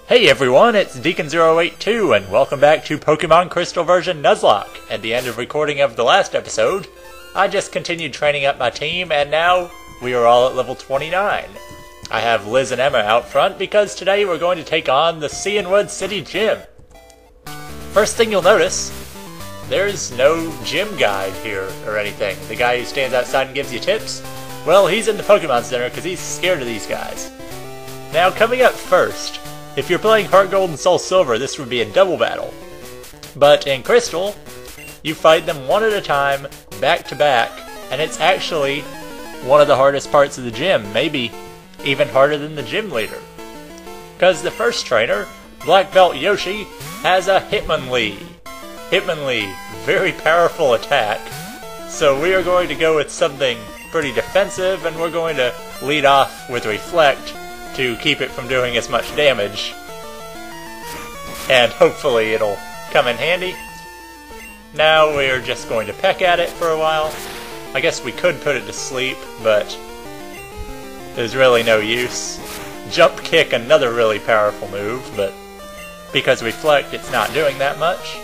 Hey everyone, it's Deacon082 and welcome back to Pokemon Crystal version Nuzlocke. At the end of recording of the last episode, I just continued training up my team and now we are all at level 29. I have Liz and Emma out front because today we're going to take on the Cianwood City Gym. First thing you'll notice, there's no gym guide here or anything. The guy who stands outside and gives you tips, well, he's in the Pokemon Center because he's scared of these guys. Now coming up first, if you're playing Heart Gold and Soul Silver, this would be a double battle. But in Crystal, you fight them one at a time, back to back, and it's actually one of the hardest parts of the gym, maybe even harder than the gym leader. Because the first trainer, Black Belt Yoshi, has a Hitmonlee. Hitmonlee, very powerful attack. So we are going to go with something pretty defensive, and we're going to lead off with Reflect to keep it from doing as much damage. And hopefully it'll come in handy. Now we're just going to peck at it for a while. I guess we could put it to sleep, but there's really no use. Jump Kick, another really powerful move, but because Reflect, it's not doing that much.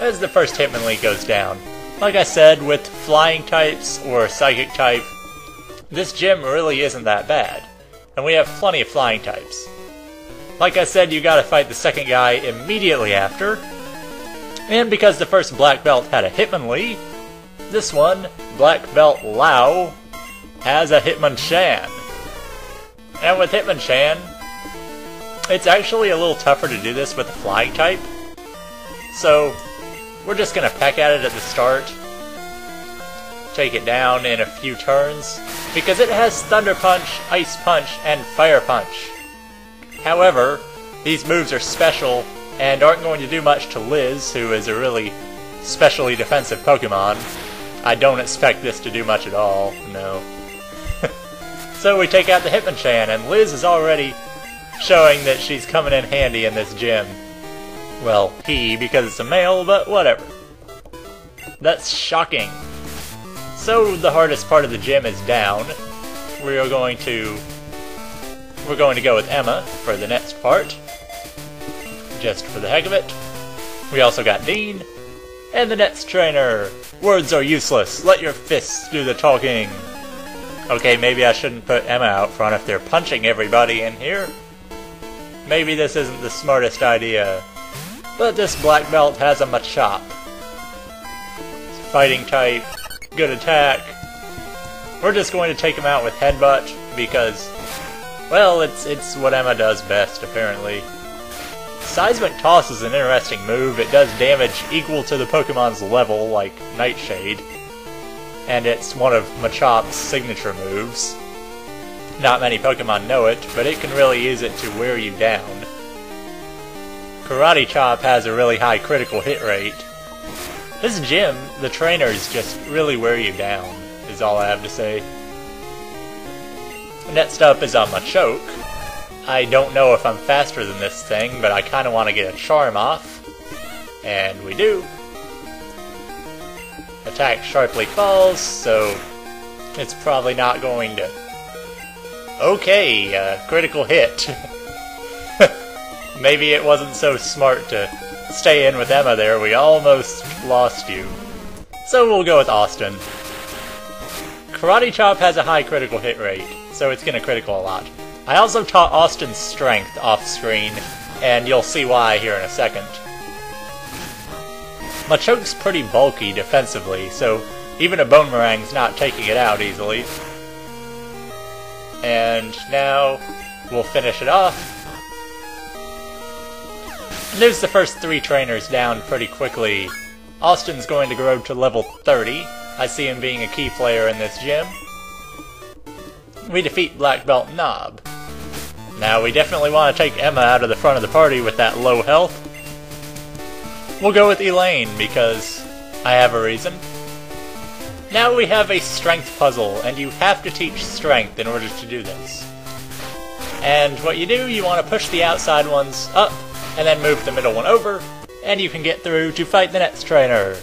As the first Hitmonlee goes down. Like I said, with flying types or psychic type, this gym really isn't that bad. And we have plenty of flying types. Like I said, you gotta fight the second guy immediately after. And because the first Black Belt had a Hitmonlee, this one, Black Belt Lao, has a Hitmonchan. And with Hitmonchan, it's actually a little tougher to do this with the flying type. So, we're just gonna peck at it at the start. Take it down in a few turns, because it has Thunder Punch, Ice Punch, and Fire Punch. However, these moves are special and aren't going to do much to Liz, who is a really specially defensive Pokemon. I don't expect this to do much at all, no. So we take out the Hitmonchan, and Liz is already showing that she's coming in handy in this gym. Well, he, because it's a male, but whatever. That's shocking. So the hardest part of the gym is down. We're going to go with Emma for the next part, just for the heck of it. We also got Dean, and the next trainer. Words are useless, let your fists do the talking. Okay, maybe I shouldn't put Emma out front if they're punching everybody in here. Maybe this isn't the smartest idea. But this Black Belt has a Machop. Fighting type, good attack. We're just going to take him out with Headbutt because, well, it's what Emma does best, apparently. Seismic Toss is an interesting move. It does damage equal to the Pokemon's level, like Nightshade. And it's one of Machop's signature moves. Not many Pokemon know it, but it can really use it to wear you down. Karate Chop has a really high critical hit rate. This gym, the trainers just really wear you down, is all I have to say. Next up is a Machoke. I don't know if I'm faster than this thing, but I kind of want to get a Charm off. And we do. Attack sharply falls, so it's probably not going to... Okay, critical hit. Maybe it wasn't so smart to stay in with Emma there. We almost lost you. So we'll go with Austin. Karate Chop has a high critical hit rate, so it's going to critical a lot. I also taught Austin's strength off screen, and you'll see why here in a second. Machoke's pretty bulky defensively, so even a Bonemerang's not taking it out easily. And now we'll finish it off. There's the first three trainers down pretty quickly. Austin's going to grow to level 30. I see him being a key player in this gym. We defeat Black Belt Knob. Now we definitely want to take Emma out of the front of the party with that low health. We'll go with Elaine because I have a reason. Now we have a strength puzzle, and you have to teach strength in order to do this. And what you do, you want to push the outside ones up, and then move the middle one over, and you can get through to fight the next trainer.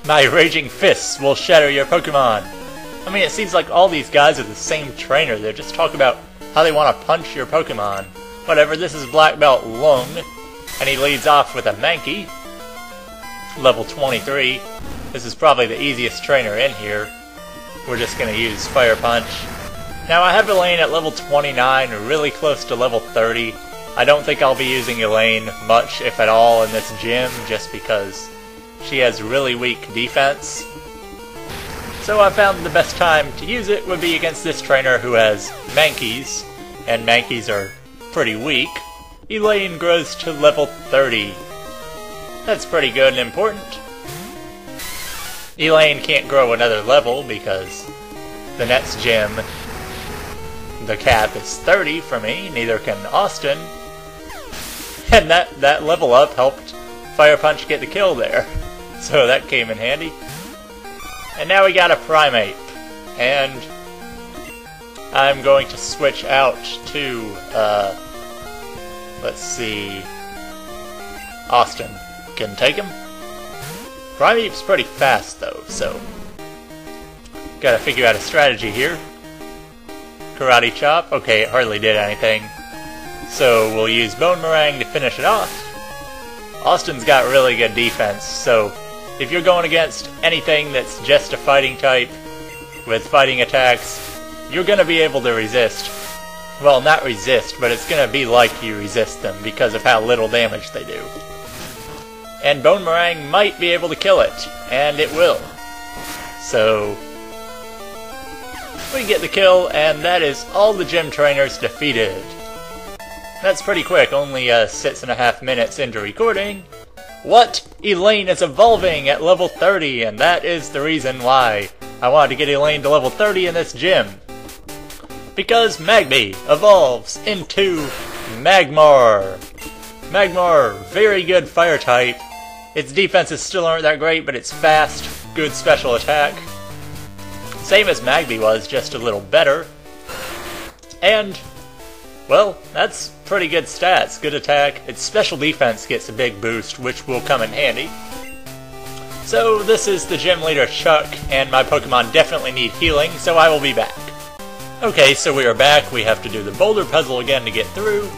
My Raging Fists will shatter your Pokemon. I mean, it seems like all these guys are the same trainer. They just talk about how they want to punch your Pokemon. whatever, this is Black Belt Lung, and he leads off with a Mankey, level 23. This is probably the easiest trainer in here. We're just going to use Fire Punch. Now I have Elaine at level 29, really close to level 30. I don't think I'll be using Elaine much, if at all, in this gym, just because she has really weak defense. So I found the best time to use it would be against this trainer who has Mankeys, and Mankeys are pretty weak. Elaine grows to level 30. That's pretty good and important. Elaine can't grow another level because the next gym, the cap is 30 for me, neither can Austin. And that level up helped Fire Punch get the kill there. So that came in handy. And now we got a Primeape. And I'm going to switch out to, let's see, Austin can take him. Primeape's pretty fast though, so gotta figure out a strategy here. Karate Chop, okay, it hardly did anything. So we'll use Bone Meringue to finish it off. Austin's got really good defense, so if you're going against anything that's just a fighting type with fighting attacks, you're gonna be able to resist. Well, not resist, but it's gonna be like you resist them because of how little damage they do. And Bone Meringue might be able to kill it, and it will. So we get the kill, and that is all the gym trainers defeated. That's pretty quick, only 6.5 minutes into recording. What? Elaine is evolving at level 30, and that is the reason why I wanted to get Elaine to level 30 in this gym. Because Magby evolves into Magmar. Magmar, very good fire type. Its defenses still aren't that great, but it's fast, good special attack. Same as Magby was, just a little better. And, well, that's pretty good stats, good attack. Its special defense gets a big boost, which will come in handy. So this is the gym leader Chuck, and my Pokemon definitely need healing, so I will be back. Okay, so we are back. We have to do the boulder puzzle again to get through.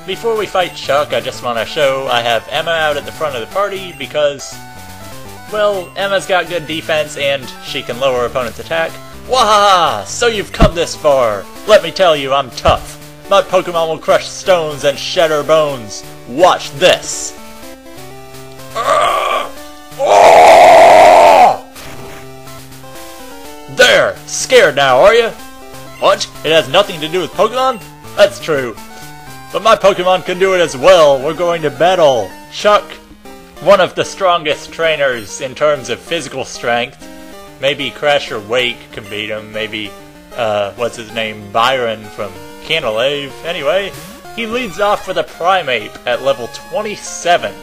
Before we fight Chuck, I just want to show I have Emma out at the front of the party because, well, Emma's got good defense and she can lower opponent's attack. Wahaha! So you've come this far! Let me tell you, I'm tough. My Pokemon will crush stones and shatter bones. Watch this! There! Scared now, are you? What? It has nothing to do with Pokemon? That's true. But my Pokemon can do it as well. We're going to battle Chuck, one of the strongest trainers in terms of physical strength. Maybe Crash or Wake can beat him. Maybe, what's his name, Byron from Canalave. Anyway, he leads off with a Primeape at level 27.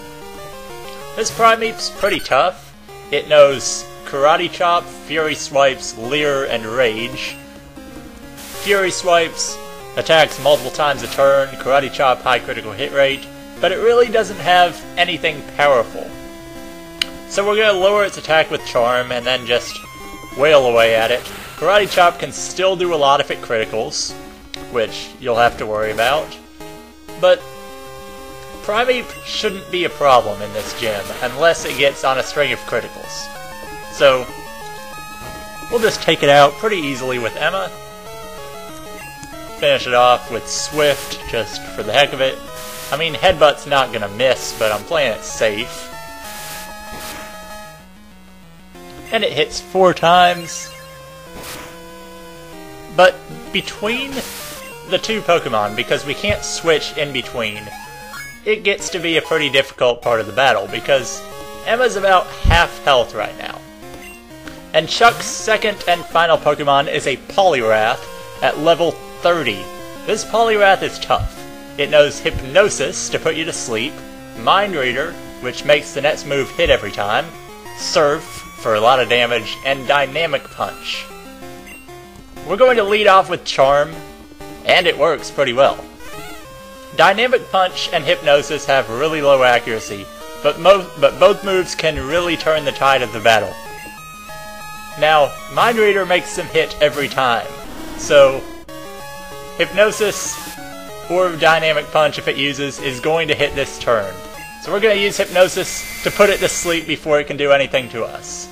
This Primeape's pretty tough. It knows Karate Chop, Fury Swipes, Leer, and Rage. Fury Swipes attacks multiple times a turn, Karate Chop high critical hit rate, but it really doesn't have anything powerful. So we're going to lower its attack with Charm and then just wail away at it. Karate Chop can still do a lot if it criticals, which you'll have to worry about. But Primeape shouldn't be a problem in this gym unless it gets on a string of criticals. So we'll just take it out pretty easily with Emma. Finish it off with Swift, just for the heck of it. I mean, Headbutt's not gonna miss, but I'm playing it safe. And it hits 4 times. But between the two Pokemon, because we can't switch in between, it gets to be a pretty difficult part of the battle, because Emma's about half health right now. And Chuck's second and final Pokemon is a Poliwrath at level 30. This Poliwrath is tough. It knows Hypnosis to put you to sleep, Mind Reader, which makes the next move hit every time, Surf for a lot of damage, and Dynamic Punch. We're going to lead off with Charm, and it works pretty well. Dynamic Punch and Hypnosis have really low accuracy, but both moves can really turn the tide of the battle. Now, Mind Reader makes them hit every time, so Hypnosis or Dynamic Punch if it uses, is going to hit this turn. So we're going to use Hypnosis to put it to sleep before it can do anything to us.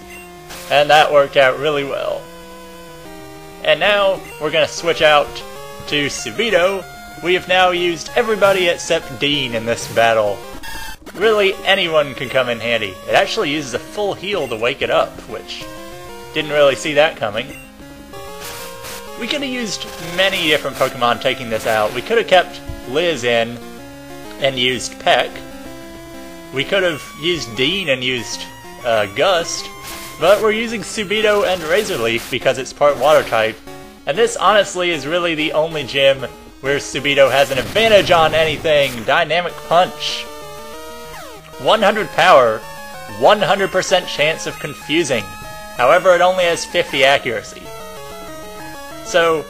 And that worked out really well. And now we're going to switch out to Subito. We have now used everybody except Dean in this battle. Really, anyone can come in handy. It actually uses a full heal to wake it up, which didn't really see that coming. We could have used many different Pokemon taking this out. We could have kept Liz in and used Peck. We could have used Dean and used Gust, but we're using Subito and Razor Leaf because it's part water type. And this honestly is really the only gym where Subito has an advantage on anything. Dynamic Punch. 100 power, 100% chance of confusing. However, it only has 50 accuracy. So,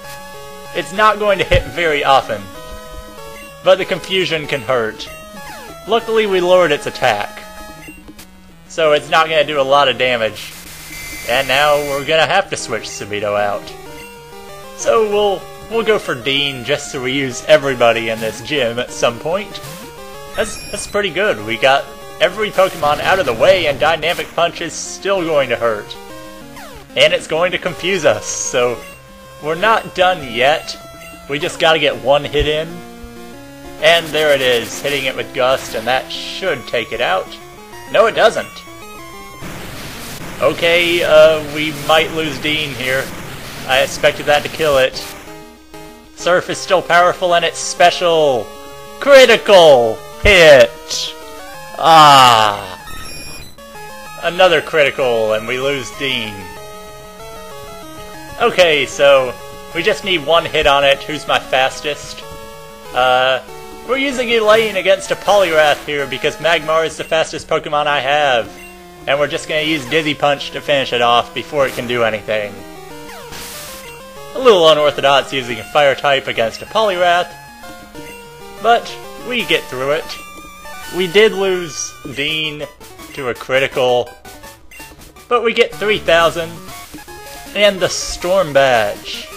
it's not going to hit very often. But the confusion can hurt. Luckily, we lowered its attack. So it's not going to do a lot of damage. And now we're going to have to switch Subito out. So we'll go for Dean just so we use everybody in this gym at some point. That's pretty good. We got every Pokemon out of the way, and Dynamic Punch is still going to hurt. And it's going to confuse us, so we're not done yet. We just gotta get one hit in. And there it is, hitting it with Gust, and that should take it out. No, it doesn't. Okay, we might lose Dean here. I expected that to kill it. Surf is still powerful, and it's special. Critical hit! Ah! Another critical, and we lose Dean. Okay, so we just need one hit on it. Who's my fastest? We're using Elaine against a Poliwrath here because Magmar is the fastest Pokemon I have. And we're just going to use Dizzy Punch to finish it off before it can do anything. A little unorthodox using a Fire type against a Poliwrath, but we get through it. We did lose Dean to a critical, but we get 3,000. And the Storm Badge.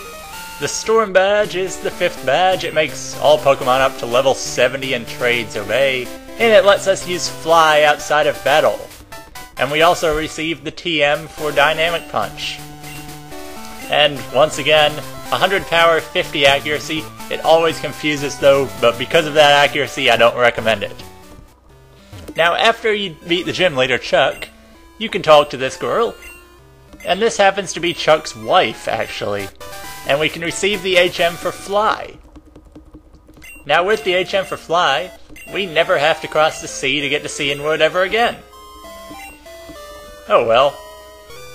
The Storm Badge is the 5th badge. It makes all Pokemon up to level 70 in trades obey, and it lets us use Fly outside of battle. And we also receive the TM for Dynamic Punch. And once again, 100 power, 50 accuracy. It always confuses though, but because of that accuracy, I don't recommend it. Now, after you beat the gym leader, Chuck, you can talk to this girl. And this happens to be Chuck's wife, actually. And we can receive the HM for Fly. Now, with the HM for Fly, we never have to cross the sea to get to Cianwood ever again. Oh well.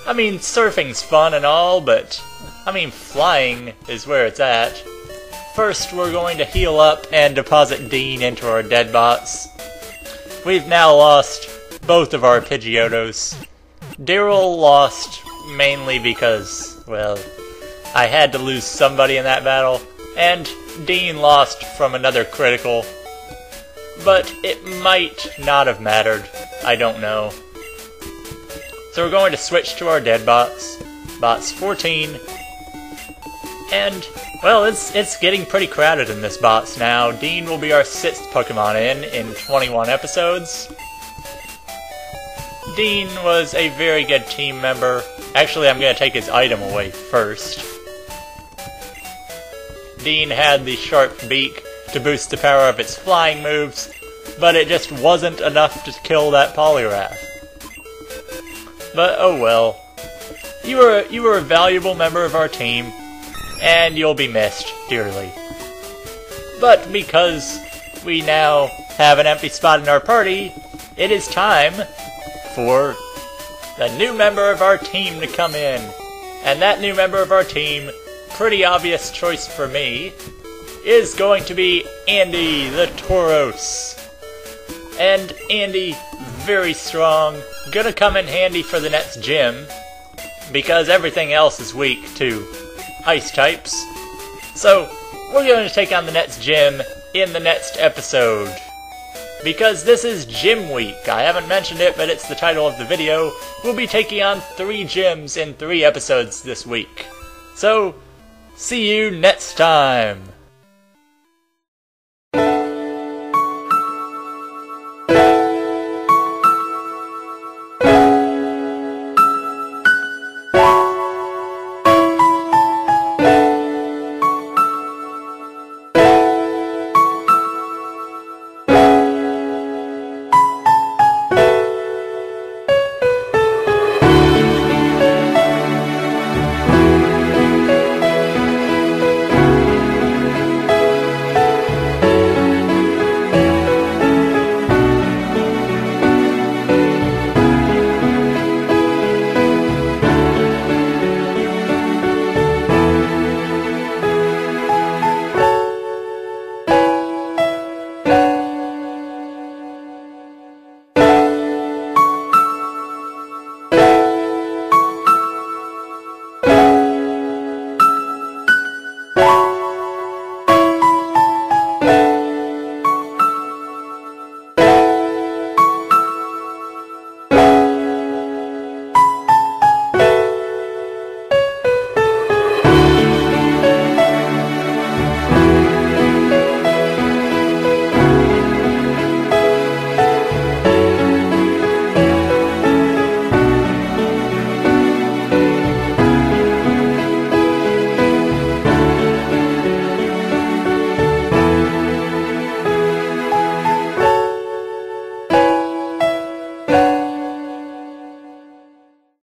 I mean, surfing's fun and all, but I mean, flying is where it's at. First, we're going to heal up and deposit Dean into our dead bots. We've now lost both of our Pidgeotos. Daryl lost mainly because, well, I had to lose somebody in that battle, and Dean lost from another critical. But it might not have mattered. I don't know. So we're going to switch to our dead bots. Bots 14. And, well, it's getting pretty crowded in this bots now. Dean will be our 6th Pokemon in 21 episodes. Dean was a very good team member. Actually, I'm going to take his item away first. Dean had the sharp beak to boost the power of its flying moves, but it just wasn't enough to kill that Poliwrath. But oh well. You were a valuable member of our team, and you'll be missed dearly. But because we now have an empty spot in our party, it is time for the new member of our team to come in. And that new member of our team, pretty obvious choice for me, is going to be Andy the Tauros. And Andy, very strong, gonna come in handy for the next gym, because everything else is weak to ice types. So, we're going to take on the next gym in the next episode. Because this is Gym Week. I haven't mentioned it, but it's the title of the video. We'll be taking on 3 gyms in 3 episodes this week. So, see you next time! Bye.